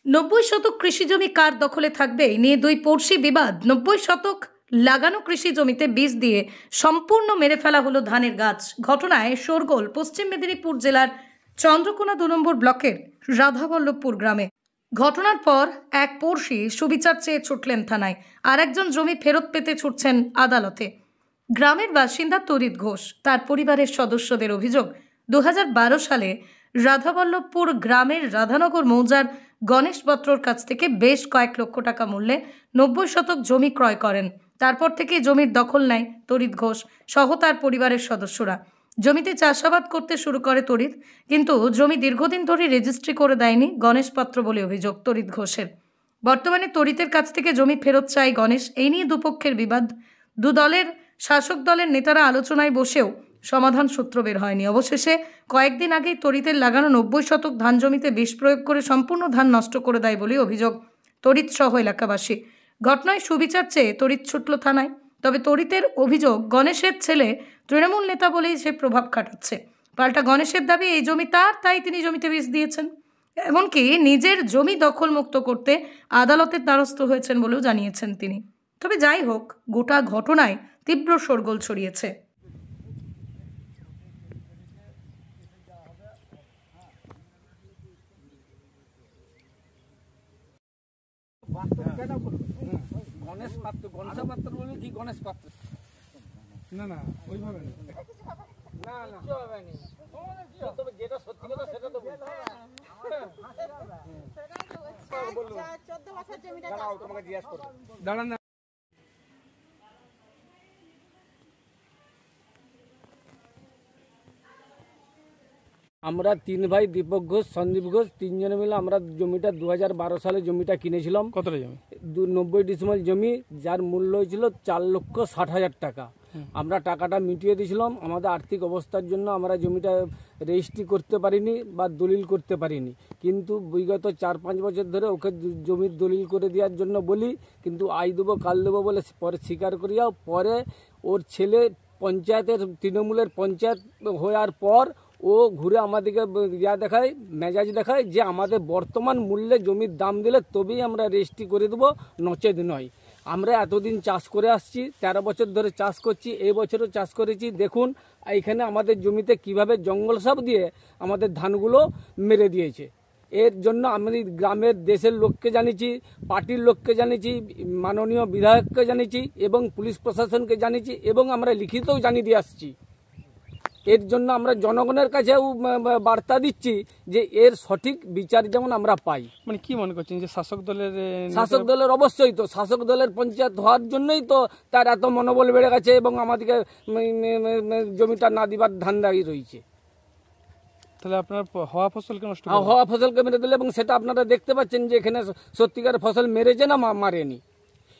90 শতক কৃষি জমি কার দখলে থাকবে এই নিয়ে দুই পড়শি বিবাদ। 90 শতক লাগানো কৃষি জমিতে বীজ দিয়ে সম্পূর্ণ মেরে ফেলা হলো ধানের গাছ। ঘটনায় শোরগোল পশ্চিম মেদিনীপুর জেলার চন্দ্রকোনা 2 নম্বর ব্লকের রাধাবল্লভপুর গ্রামে। ঘটনার পর এক পড়শি সুবিচার চেয়ে ছুটলেন থানায়, আর একজন জমি ফেরত পেতে ছুটছেন আদালতে। গ্রামের বাসিন্দা তরিত ঘোষ, তার পরিবারের সদস্যদের অভিযোগ 2012 সালে রাধাবল্লভপুর গ্রামের রাধানগর মৌজার গণেশ বত্রর কাছ থেকে বেশ কয়েক লক্ষ টাকা মূল্যে 90 শতক জমি ক্রয় করেন। তারপর থেকে জমির দখল নেয় তরিত ঘোষ সহ তার পরিবারের সদস্যরা। জমিতে চাষাবাদ করতে শুরু করে তরিত, কিন্তু জমি দীর্ঘদিন ধরে রেজিস্ট্রি করে দেয়নি গণেশ পাত্র বলে অভিযোগ তরিত ঘোষের। বর্তমানে তরিতের কাছ থেকে জমি ফেরত চায় গণেশ। এই নিয়ে দুপক্ষের বিবাদ। দু দলের শাসক দলের নেতারা আলোচনায় বসেও সমাধান সূত্র বের হয়নি। অবশেষে কয়েকদিন আগেই তরিতের লাগানো 90 শতক ধান জমিতে বিষ প্রয়োগ করে সম্পূর্ণ ধান নষ্ট করে দেয় বলে অভিযোগ তরিত সহ এলাকাবাসী। ঘটনায় সুবিচার চেয়ে তরিত ছুটল থানায়। তবে তরিতের অভিযোগ, গণেশের ছেলে তৃণমূল নেতা বলেই সে প্রভাব খাটাচ্ছে। পাল্টা গণেশের দাবি এই জমি তার, তাই তিনি জমিতে বিষ দিয়েছেন। এমনকি নিজের জমি দখলমুক্ত করতে আদালতের দ্বারস্থ হয়েছেন বলেও জানিয়েছেন তিনি। তবে যাই হোক, গোটা ঘটনায় তীব্র শোরগোল ছড়িয়েছে। গণেশ পাত্র, গণেশ পাত্র বলে কি গণেশ পাত্র? না না ওইভাবে না, না না তবে যেটা সত্যি কথা সেটা তো দাঁড়াও, তোমাকে জিজ্ঞাসা করবো। দাঁড়ান না। আমরা তিন ভাই দীপক ঘোষ, সন্দীপ ঘোষ, তিনজনে মিলে আমরা জমিটা 2012 সালে জমিটা কিনেছিলাম। কতটা জমি? 90 ডিসিমাল জমি, যার মূল্য হয়েছিল 4,60,000 টাকা। আমরা টাকাটা মিটিয়ে দিয়েছিলাম। আমাদের আর্থিক অবস্থার জন্য আমরা জমিটা রেজিস্ট্রি করতে পারিনি বা দলিল করতে পারিনি, কিন্তু বিগত 4-5 বছর ধরে ওকে জমির দলিল করে দেওয়ার জন্য বলি, কিন্তু আই দেবো কাল দেবো বলে পরে স্বীকার করিয়া পরে ওর ছেলে পঞ্চায়েতের তৃণমূলের পঞ্চায়েত হওয়ার পর ও ঘুরে আমাদেরকে দেখায়, মেজাজ দেখায় যে আমাদের বর্তমান মূল্যে জমির দাম দিলে তবেই আমরা রেজিস্ট্রি করে দেবো, নচেত নয়। আমরা এতদিন চাষ করে আসছি, 13 বছর ধরে চাষ করছি, এই বছরও চাষ করেছি। দেখুন এইখানে আমাদের জমিতে কিভাবে জঙ্গল সাপ দিয়ে আমাদের ধানগুলো মেরে দিয়েছে। এর জন্য আমি গ্রামের দেশের লোককে জানিয়েছি, পার্টির লোককে জানিয়েছি, মাননীয় বিধায়ককে জানিয়েছি এবং পুলিশ প্রশাসনকে জানিয়েছি এবং আমরা লিখিতও জানিয়ে দিয়ে আসছি। এর জন্য আমরা জনগণের কাছেও বার্তা দিচ্ছি যে এর সঠিক বিচার যেমন আমরা পাই। মানে কি মনে করছেন যে শাসক দলের অবশ্যই তো শাসক দলের পঞ্চায়েত হওয়ার জন্যই তো তার এত মনোবল বেড়ে গেছে এবং আমাদেরকে জমিটা না দিবার ধান্দাই রয়েছে। তাহলে আপনার হওয়া ফসলকে নষ্ট, হওয়া ফসলকে মেরে দিলে, এবং সেটা আপনারা দেখতে পাচ্ছেন যে এখানে সত্যিকার ফসল মেরেছে না মারেনি।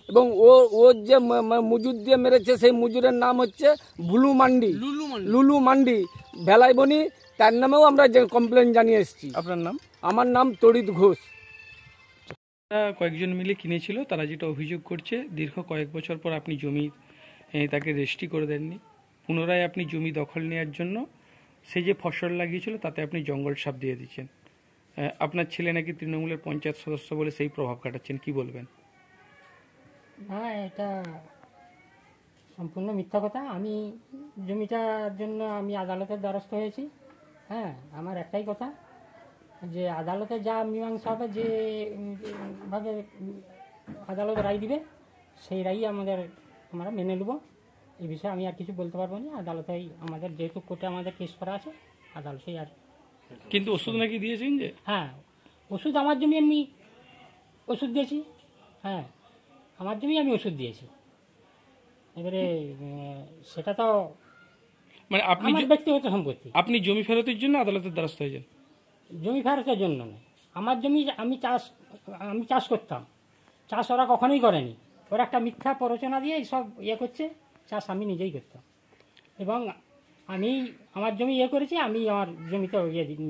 এবং ও যে মজুর দিয়ে মেরেছে সেই মজুরের নাম হচ্ছে লুলু মান্ডি ভেলাইবনি, তার নামেও আমরা যে কমপ্লেন জানিয়ে এসেছি। আপনার নাম? আমার নাম তরিত ঘোষ। কয়েকজন মিলে কিনেছিল, তারা যেটা অভিযোগ করছে দীর্ঘ কয়েক বছর পর আপনি জমি তাকে রেজিস্ট্রি করে দেননি, পুনরায় আপনি জমি দখল নেওয়ার জন্য সে যে ফসল লাগিয়েছিল তাতে আপনি জঙ্গল সাপ দিয়ে দিচ্ছেন। আপনার ছেলে নাকি তৃণমূলের পঞ্চায়েত সদস্য বলে সেই প্রভাব কাটাচ্ছেন, কি বলবেন? হ্যাঁ, এটা সম্পূর্ণ মিথ্যা কথা। আমি জমিটার জন্য আমি আদালতের দ্বারস্থ হয়েছি। হ্যাঁ, আমার একটাই কথা যে আদালতে যা মীমাংসা হবে, যেভাবে আদালত রায় দিবে সেই রায়ই আমরা মেনে নেব। এই বিষয়ে আমি আর কিছু বলতে পারবো না। আদালতেই আমাদের, যেহেতু কোর্টে আমাদের কেস করা আছে, আদালতেই আর। কিন্তু ওষুধ নাকি দিয়েছেন? যে হ্যাঁ, ওষুধ আমার জমি আমি ওষুধ দিয়েছি। হ্যাঁ, আমার জমি আমি ওষুধ দিয়েছি। এবারে সেটা তো মানে আপনি আমার ব্যক্তিগত সম্পত্তি। আপনি জমি ফেরতের জন্য আদালতের দ্বারস্থ হয়েছেন? জমি ফেরতের জন্য নয়, আমার জমি আমি চাষ করতাম। চাষ ওরা কখনোই করেনি। ওরা একটা মিথ্যা প্ররোচনা দিয়ে সব করছে। চাষ আমি নিজেই করতাম এবং আমি আমার জমি করেছি। আমি আমার জমিতে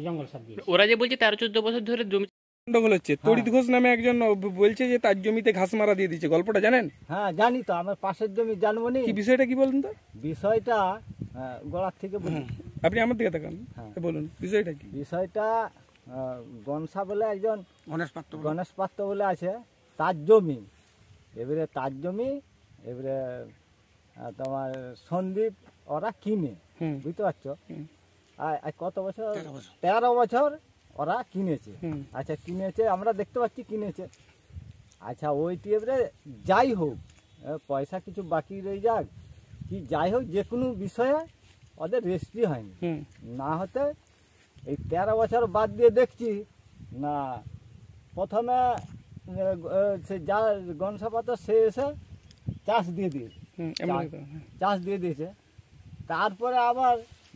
জঙ্গল সার দিয়েছি। ওরা যে বলছে 13-14 বছর ধরে জমি গন্ডগোল হচ্ছে। তরিত ঘোষ নামে একজন বলছে যে তার জমিতে ঘাস মারা দিয়ে দিচ্ছে, গল্পটা জানেন? হ্যাঁ জানি তো, আমার পাশের জমি জানবো নি। কি বিষয়টা কি বলুন তো? বিষয়টা গলার থেকে আপনি আমার দিকে তাকান, বলুন বিষয়টা কি? বিষয়টা গনসা বলে একজন গণেশ পাত্র বলে আছে, তার জমি। এবারে তার জমি এবারে তোমার সন্দীপ ওরা কিনে, বুঝতে পারছো? আর কত বছর? 13 বছর ওরা কিনেছে। আচ্ছা কিনেছে, আমরা দেখতে পাচ্ছি কিনেছে। আচ্ছা ওইটি এবারে যাই হোক, পয়সা কিছু বাকি রয়ে যাক কি যাই হোক, যে কোনো বিষয়ে ওদের রেজিস্ট্রি হয়নি। না হতে এই 13 বছর বাদ দিয়ে দেখছি না, প্রথমে সে যা গণসাপাত সে এসে চাষ দিয়ে দিয়েছে, চাষ দিয়ে দিয়েছে। তারপরে আবার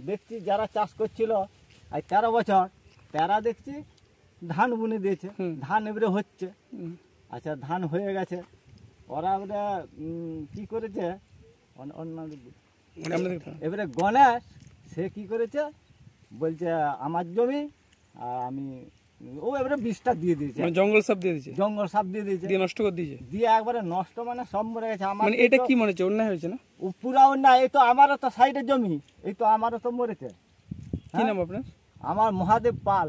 দেখছি যারা চাষ করছিল এই 13 বছর, তারা দেখছি ধান বুনে দিয়েছে, ধান এবারে হচ্ছে। আচ্ছা ধান হয়ে গেছে, ওরা এবারে কী করেছে, এবারে গণেশ সে কি করেছে, বলছে আমার জমি আর আমি, ও এবারে 20টা দিয়ে দিয়েছে, জঙ্গল সাপ দিয়ে দিয়েছে, জঙ্গল সাপ দিয়ে দিয়েছে, দিয়ে নষ্ট করে দিয়েছে, দিয়ে একবারে নষ্ট, মানে সব মরে গেছে। আমার এটা কি মনে হচ্ছে অন্যায় হয়েছে না? পুরা অন্যায়। এই তো আমারও তো সাইডের জমি, এই তো আমারও তো মরেছে। কি নাম আপনার? আমার মহাদেব পাল।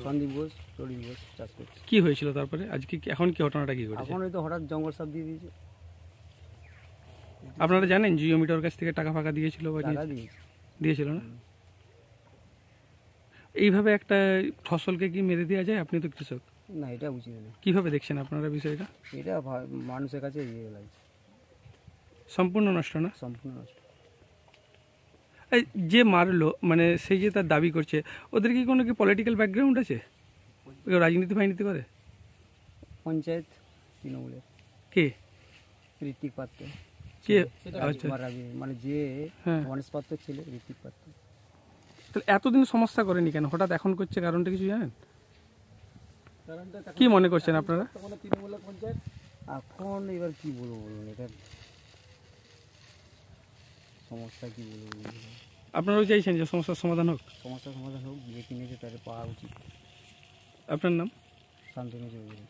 সন্দীপ ঘোষ, তরিন ঘোষ চাষ করছে। কি হয়েছিল তারপরে আজকে এখন কি ঘটনাটা কি ঘটেছে? এখন ওই তো হঠাৎ জঙ্গল সাপ দিয়ে দিয়েছে। আপনারা জানেন জিওমিটার কাছ থেকে টাকা ফাঁকা দিয়েছিল বা দিয়েছিল না? এইভাবে একটা ফসলকে কি মেরে দেওয়া যায়? আপনি তো কৃষক। না এটা উচিত না। কিভাবে দেখছেন আপনারা বিষয়টা? এটা মানুষের কাছে লাগছে, সম্পূর্ণ নষ্ট না? সম্পূর্ণ নষ্ট। এই যে মারলো, মানে সেই যে তার দাবি করছে, ওদের কি কোনো কি পলিটিক্যাল ব্যাকগ্রাউন্ড আছে? রাজনীতি ফাইনীতি করে? পঞ্চায়েত তৃণমূলের। কে? ঋত্বিক পাত্র। কে? আচ্ছা মানে যে গণেশ পাত্র ছেলে ঋত্বিক পাত্র। তাহলে এতদিন সমস্যা করেনি কেন, হঠাৎ এখন করছে? কারণটা কিছু জানেন? কি মনে করছেন আপনারা? এখন এবার কি বলবো বলুন, এটা সমস্যা কি বলবো। আপনারাও চাইছেন যে সমস্যার সমাধান হোক? সমস্যার সমাধান হোক, যে কিনেছে তাদের পাওয়া উচিত। আপনার নাম? শান্তনু চৌধুরী।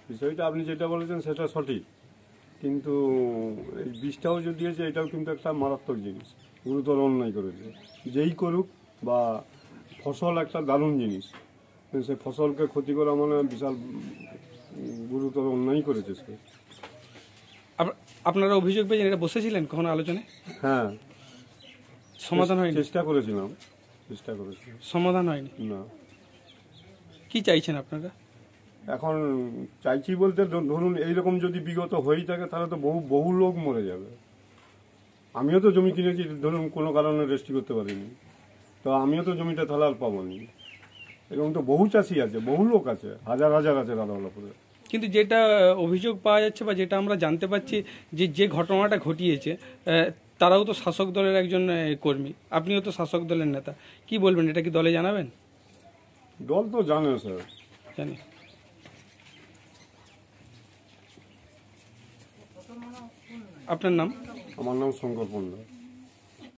বিষয়টা আপনি যেটা বলেছেন সেটা সঠিক, কিন্তু এই বিষটাও যে দিয়েছে এটাও কিন্তু একটা মারাত্মক জিনিস, গুরুতর অন্যায় করেছে। যেই করুক, বা ফসল একটা দারুণ জিনিস, সে ফসলকে ক্ষতি করা মানে বিশাল গুরুতর অন্যায় করেছে সে। আপনারা অভিযোগ পেয়েছেন, এটা বসেছিলেন কখনো আলোচনায়? হ্যাঁ, সমাধান হয়নি? চেষ্টা করেছি, সমাধান হয়নি না। কি চাইছেন আপনারা এখন? চাইছি বলতে ধরুন এইরকম যদি বিগত হয়েই থাকে তাহলে তো বহু লোক মরে যাবে। আমিও তো জমি কিনেছি, ধরুন কোনো কারণে রেজিস্ট্রি করতে পারিনি, তো আমিও তো জমিটা তাহলে আর পাবনি। এরকম তো বহু চাষি আছে, বহু লোক আছে, হাজার হাজার আছে রাধাবল্লভপুরে। কিন্তু যেটা অভিযোগ পাওয়া যাচ্ছে বা যেটা আমরা জানতে পাচ্ছি, যে ঘটনাটা ঘটিয়েছে তারাও তো শাসক দলের একজন কর্মী, আপনিও তো শাসক দলের নেতা, কি বলবেন? এটা কি দলে জানাবেন? দল তো জানে স্যার। জানি। আপনার নাম? আমার নাম শঙ্কর পণ্ডা।